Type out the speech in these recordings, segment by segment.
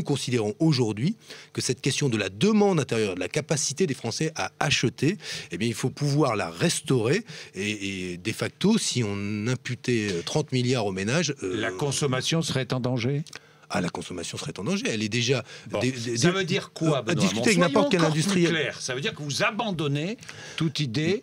nous considérons aujourd'hui que cette question de la demande intérieure, de la capacité des Français à acheter, eh bien, il faut pouvoir la restaurer. Et de facto, si on imputait 30 milliards aux ménages... la consommation serait en danger ? Ah, la consommation serait en danger. Elle est déjà... Bon. Ça veut dire quoi, Benoît? Discuter avec n'importe quel industriel. Ça veut dire que vous abandonnez toute idée...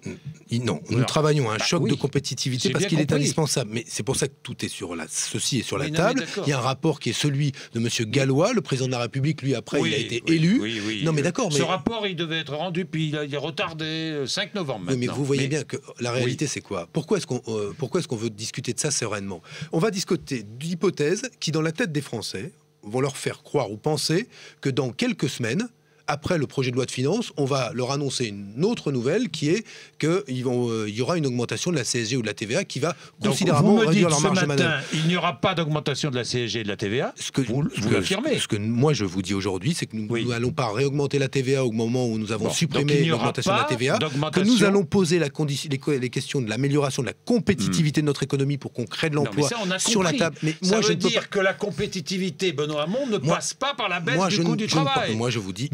Non, nous travaillons à un choc oui, de compétitivité parce qu'il est indispensable. Mais c'est pour ça que tout est sur ceci est sur la table. Il y a un rapport qui est celui de M. Gallois, le président de la République. Lui, après, il a été élu. Non, mais d'accord. Ce rapport, il devait être rendu, puis il est retardé 5 novembre maintenant. Oui, mais vous voyez bien que la réalité, c'est quoi? Pourquoi est-ce qu'on veut discuter de ça sereinement? On va discuter d'hypothèses qui, dans la tête des Français, vont leur faire croire ou penser que dans quelques semaines, après le projet de loi de finances, on va leur annoncer une autre nouvelle qui est qu'il y aura une augmentation de la CSG ou de la TVA qui va considérablement réduire leur marge de manœuvre. Il n'y aura pas d'augmentation de la CSG et de la TVA. Vous l'affirmez. Ce que moi je vous dis aujourd'hui, c'est que nous n'allons pas réaugmenter la TVA au moment où nous avons supprimé l'augmentation de la TVA, que nous allons poser les questions de l'amélioration de la compétitivité de notre économie pour qu'on crée de l'emploi sur la table. Mais ça veut dire que la compétitivité, Benoît Hamon, ne passe pas par la baisse du coût du travail. Moi je vous dis...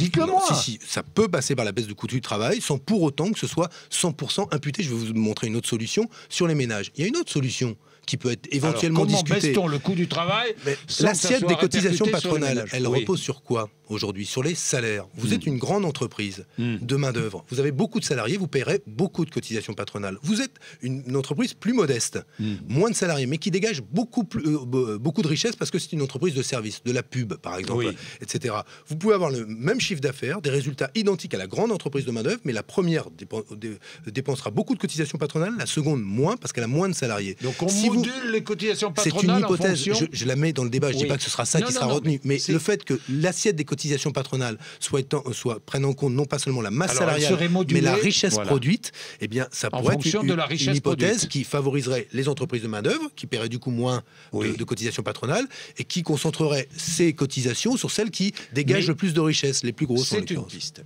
Si, ça peut passer par la baisse du coût du travail sans pour autant que ce soit 100% imputé. Je vais vous montrer une autre solution sur les ménages. Il y a une autre solution qui peut être éventuellement discutée. Comment baisse-t-on le coût du travail? L'assiette des cotisations patronales, elle repose sur quoi aujourd'hui? Sur les salaires. Vous êtes une grande entreprise de main-d'œuvre. Vous avez beaucoup de salariés, vous paierez beaucoup de cotisations patronales. Vous êtes une entreprise plus modeste, moins de salariés, mais qui dégage beaucoup de richesses parce que c'est une entreprise de service, de la pub par exemple, etc. Vous pouvez avoir le même chiffre d'affaires, des résultats identiques à la grande entreprise de main-d'œuvre, mais la première dépensera beaucoup de cotisations patronales, la seconde moins parce qu'elle a moins de salariés. Donc on module les cotisations patronales. C'est une hypothèse. Je la mets dans le débat. Je ne dis pas que ce sera ça qui sera retenu, mais le fait que l'assiette des cotisations patronales prenne en compte non pas seulement la masse salariale, mais la richesse produite, eh bien, ça pourrait être une hypothèse qui favoriserait les entreprises de main-d'œuvre, qui paieraient du coup moins de cotisations patronales et qui concentrerait ces cotisations sur celles qui dégagent le plus de richesses, les plus grosses. C'est une piste.